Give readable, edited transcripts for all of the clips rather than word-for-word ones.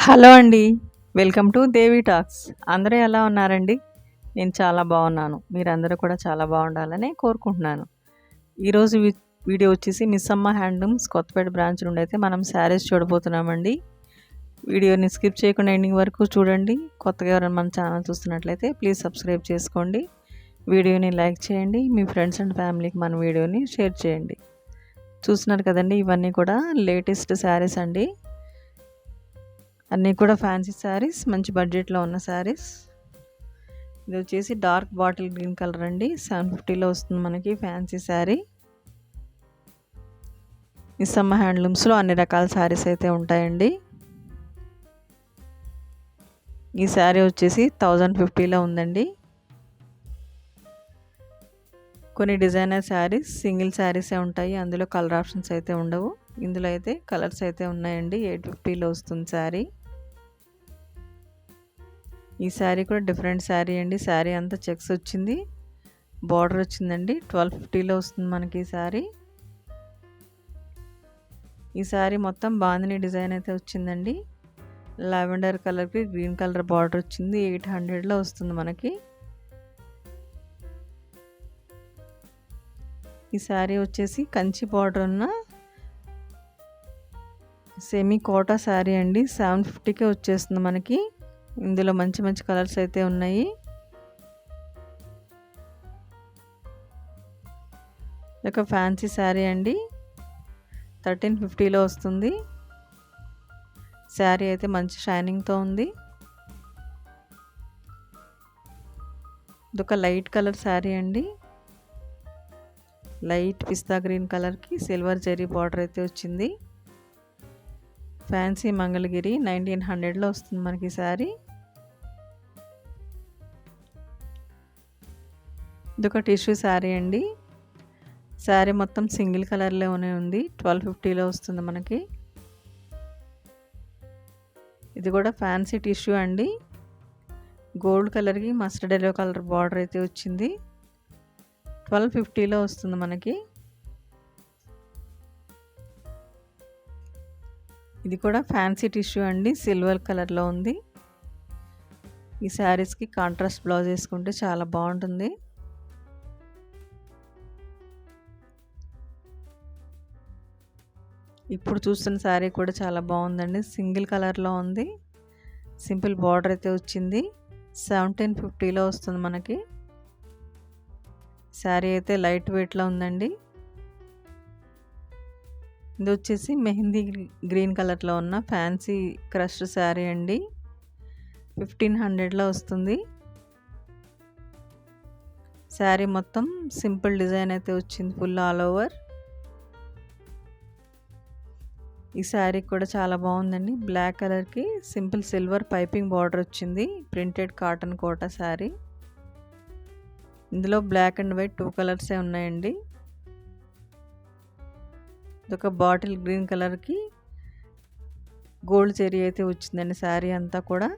Hello అండి. Welcome to Devi talks. అందరూ ఎలా ఉన్నారండి? నేను చాలా బాగున్నాను. మీరందరూ కూడా చాలా బాగుండాలని కోరుకుంటున్నాను. ఈరోజు వీడియో వచ్చేసి మిస్సమ్మ హ్యాండ్లూమ్స్ కొత్తపేట బ్రాంచ్ నుండి అయితే మనం శారీస్ చూడబోతున్నామండి. వీడియోని స్కిప్ చేయకుండా ఎండింగ్ వరకు చూడండి. కొత్తగా ఎవరైనా మన ఛానల్ చూస్తున్నట్లయితే ప్లీజ్ సబ్స్క్రైబ్ చేసుకోండి. వీడియోని లైక్ చేయండి. మీ ఫ్రెండ్స్ అండ్ ఫ్యామిలీకి మన వీడియోని షేర్ చేయండి. చూస్తున్నారు కదండి, ఇవన్నీ కూడా లేటెస్ట్ శారీస్ అండి. అన్నీ కూడా ఫ్యాన్సీ శారీస్, మంచి బడ్జెట్లో ఉన్న శారీస్. ఇది వచ్చేసి డార్క్ బాటిల్ గ్రీన్ కలర్ అండి. 750లో వస్తుంది మనకి ఫ్యాన్సీ శారీ. మిస్సమ్మ హ్యాండ్లూమ్స్లో అన్ని రకాల శారీస్ అయితే ఉంటాయండి. ఈ శారీ వచ్చేసి 1050లో ఉందండి. కొన్ని డిజైనర్ శారీస్ సింగిల్ శారీసే ఉంటాయి, అందులో కలర్ ఆప్షన్స్ అయితే ఉండవు. ఇందులో అయితే కలర్స్ అయితే ఉన్నాయండి. 850లో వస్తుంది శారీ. ఈ శారీ కూడా డిఫరెంట్ శారీ అండి. శారీ అంతా చెక్స్ వచ్చింది, బార్డర్ వచ్చిందండి. 1250లో వస్తుంది మనకి ఈ శారీ. ఈ శారీ మొత్తం బాందిని డిజైన్ అయితే వచ్చిందండి. లావెండర్ కలర్కి గ్రీన్ కలర్ బార్డర్ వచ్చింది. 800లో వస్తుంది మనకి. ఈ శారీ వచ్చేసి కంచి బార్డర్ ఉన్న సెమీ కోటా శారీ అండి. 750కే వచ్చేస్తుంది మనకి. ఇందులో మంచి మంచి కలర్స్ అయితే ఉన్నాయి. ఒక ఫ్యాన్సీ శారీ అండి. 1350లో వస్తుంది. శారీ అయితే మంచి షైనింగ్తో ఉంది. ఇదొక లైట్ కలర్ శారీ అండి. లైట్ పిస్తా గ్రీన్ కలర్కి సిల్వర్ జెరీ బార్డర్ అయితే వచ్చింది. ఫ్యాన్సీ మంగళగిరి 1900లో వస్తుంది మనకి శారీ. ఇదొక టిష్యూ శారీ అండి. శారీ మొత్తం సింగిల్ కలర్లోనే ఉంది. 1250లో వస్తుంది మనకి. ఇది కూడా ఫ్యాన్సీ టిష్యూ అండి. గోల్డ్ కలర్కి మస్టర్డ్ ఎల్లో కలర్ బార్డర్ అయితే వచ్చింది. 1250లో వస్తుంది మనకి. ఇది కూడా ఫ్యాన్సీ టిష్యూ అండి. సిల్వర్ కలర్లో ఉంది. ఈ శారీస్కి కాంట్రాస్ట్ బ్లౌజ్ వేసుకుంటే చాలా బాగుంటుంది. ఇప్పుడు చూస్తున్న శారీ కూడా చాలా బాగుందండి. సింగిల్ కలర్లో ఉంది. సింపుల్ బార్డర్ అయితే వచ్చింది. 1750లో వస్తుంది మనకి. శారీ అయితే లైట్ వెయిట్లో ఉందండి. ఇది వచ్చేసి మెహందీ గ్రీన్ కలర్లో ఉన్న ఫ్యాన్సీ క్రష్డ్ శారీ అండి. 1500లో వస్తుంది. శారీ మొత్తం సింపుల్ డిజైన్ అయితే వచ్చింది, ఫుల్ ఆల్ ఓవర్. ఈ శారీ కూడా చాలా బాగుందండి. బ్లాక్ కలర్కి సింపుల్ సిల్వర్ పైపింగ్ బార్డర్ వచ్చింది. Printed cotton Kota sari. ఇందులో బ్లాక్ అండ్ వైట్ 2 కలర్సే ఉన్నాయండి. ఇదొక బాటిల్ గ్రీన్ కలర్కి గోల్డ్ చెరీ అయితే వచ్చిందండి. శారీ అంతా కూడా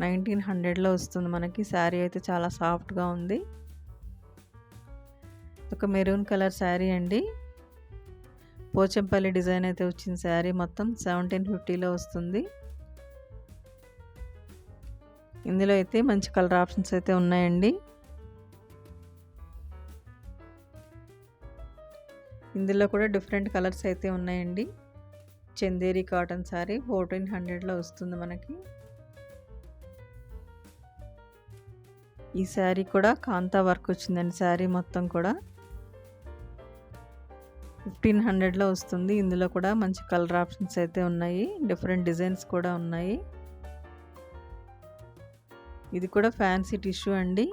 1900లో వస్తుంది మనకి. శారీ అయితే చాలా సాఫ్ట్గా ఉంది. ఒక మెరూన్ కలర్ శారీ అండి. పోచంపల్లి డిజైన్ అయితే వచ్చింది. శారీ మొత్తం 1750లో వస్తుంది. ఇందులో అయితే మంచి కలర్ ఆప్షన్స్ అయితే ఉన్నాయండి. ఇందులో కూడా డిఫరెంట్ కలర్స్ అయితే ఉన్నాయండి. చందేరి కాటన్ శారీ 1400లో వస్తుంది మనకి. ఈ శారీ కూడా కాంతా వర్క్ వచ్చిందండి. శారీ మొత్తం కూడా 1500లో వస్తుంది. ఇందులో కూడా మంచి కలర్ ఆప్షన్స్ అయితే ఉన్నాయి. డిఫరెంట్ డిజైన్స్ కూడా ఉన్నాయి. ఇది కూడా ఫ్యాన్సీ టిష్యూ అండి.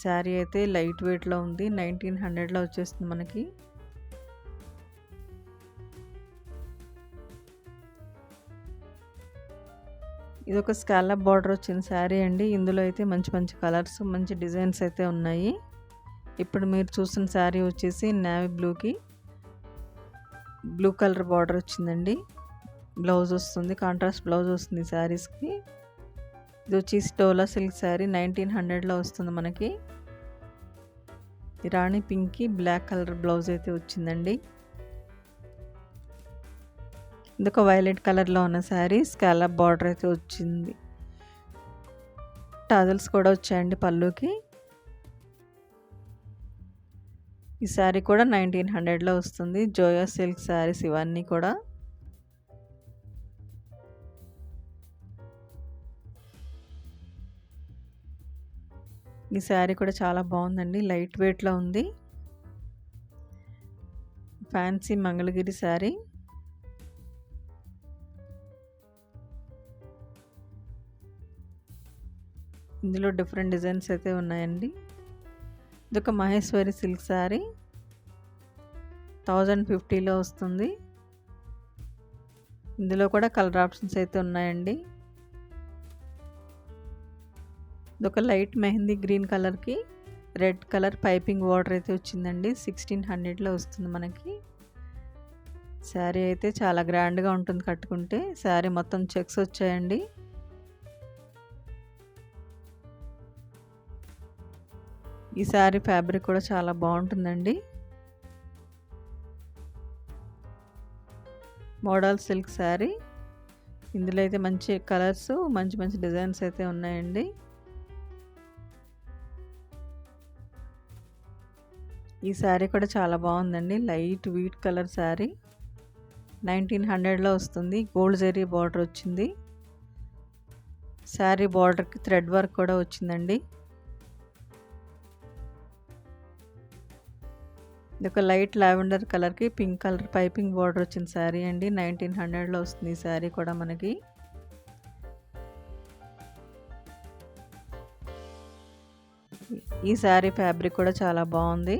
శారీ అయితే లైట్ వెయిట్లో ఉంది. 1900లో వచ్చేస్తుంది మనకి. ఇది ఒక స్కాలప్ బార్డర్ వచ్చిన శారీ అండి. ఇందులో అయితే మంచి మంచి కలర్స్, మంచి డిజైన్స్ అయితే ఉన్నాయి. ఇప్పుడు మీరు చూస్తున్న శారీ వచ్చేసి నేవీ బ్లూకి బ్లూ కలర్ బార్డర్ వచ్చిందండి. బ్లౌజ్ వస్తుంది, కాంట్రాస్ట్ బ్లౌజ్ వస్తుంది శారీస్కి. ఇది వచ్చేసి టోలా సిల్క్ శారీ 1900లో వస్తుంది మనకి. రాణి పింక్కి బ్లాక్ కలర్ బ్లౌజ్ అయితే వచ్చిందండి. ఇదొక వైలెట్ కలర్లో ఉన్న శారీ, స్కాలప్ బార్డర్ అయితే వచ్చింది. టాజల్స్ కూడా వచ్చాయండి పళ్ళుకి. ఈ శారీ కూడా 1900లో వస్తుంది. జోయా సిల్క్ శారీస్ ఇవన్నీ కూడా. ఈ శారీ కూడా చాలా బాగుందండి, లైట్ వెయిట్లో ఉంది. ఫ్యాన్సీ మంగళగిరి శారీ. ఇందులో డిఫరెంట్ డిజైన్స్ అయితే ఉన్నాయండి. ఇదొక మహేశ్వరి సిల్క్ శారీ, 1050లో వస్తుంది. ఇందులో కూడా కలర్ ఆప్షన్స్ అయితే ఉన్నాయండి. ఇదొక లైట్ మెహందీ గ్రీన్ కలర్కి రెడ్ కలర్ పైపింగ్ బార్డర్ అయితే వచ్చిందండి. 1600లో వస్తుంది మనకి. శారీ అయితే చాలా గ్రాండ్గా ఉంటుంది కట్టుకుంటే. శారీ మొత్తం చెక్స్ వచ్చాయండి. ఈ శారీ ఫ్యాబ్రిక్ కూడా చాలా బాగుంటుందండి. Model silk sari. ఇందులో అయితే మంచి కలర్స్, మంచి మంచి డిజైన్స్ అయితే ఉన్నాయండి. ఈ శారీ కూడా చాలా బాగుందండి, లైట్ వీట్ కలర్ శారీ. 1900లో వస్తుంది. గోల్డ్ జరీ బార్డర్ వచ్చింది. శారీ బార్డర్కి థ్రెడ్ వర్క్ కూడా వచ్చిందండి. ఇది ఒక లైట్ లావెండర్ కలర్కి పింక్ కలర్ పైపింగ్ బార్డర్ వచ్చిన శారీ అండి. 1900లో వస్తుంది ఈ శారీ కూడా మనకి. ఈ శారీ ఫ్యాబ్రిక్ కూడా చాలా బాగుంది.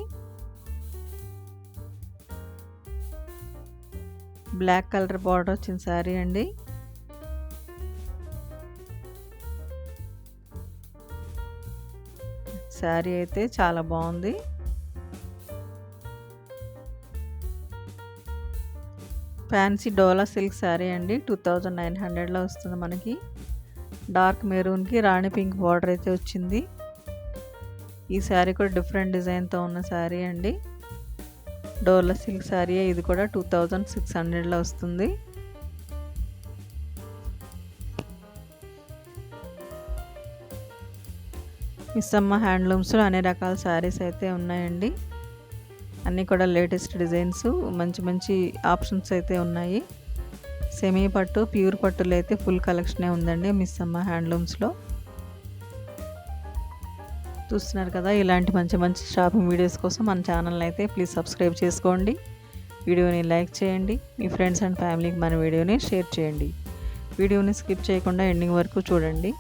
బ్లాక్ కలర్ బార్డర్ వచ్చిన శారీ అండి. శారీ అయితే చాలా బాగుంది. ఫ్యాన్సీ డోలా సిల్క్ శారీ అండి. 2900లో వస్తుంది మనకి. డార్క్ మెరూన్కి రాణి పింక్ బార్డర్ అయితే వచ్చింది. ఈ శారీ కూడా డిఫరెంట్ డిజైన్తో ఉన్న శారీ అండి. డోలా సిల్క్ శారీ. ఇది కూడా 2600లో వస్తుంది. మిస్సమ్మ హ్యాండ్లూమ్స్లో అన్ని రకాల శారీస్ అయితే ఉన్నాయండి. అన్నీ కూడా లేటెస్ట్ డిజైన్స్, మంచి మంచి ఆప్షన్స్ అయితే ఉన్నాయి. సెమీ పట్టు, ప్యూర్ పట్టులో అయితే ఫుల్ కలెక్షనే ఉందండి మిస్సమ్మ హ్యాండ్లూమ్స్లో. చూస్తున్నారు కదా, ఇలాంటి మంచి మంచి షాపింగ్ వీడియోస్ కోసం మన ఛానల్ని అయితే ప్లీజ్ సబ్స్క్రైబ్ చేసుకోండి. వీడియోని లైక్ చేయండి. మీ ఫ్రెండ్స్ అండ్ ఫ్యామిలీకి మన వీడియోని షేర్ చేయండి. వీడియోని స్కిప్ చేయకుండా ఎండింగ్ వరకు చూడండి.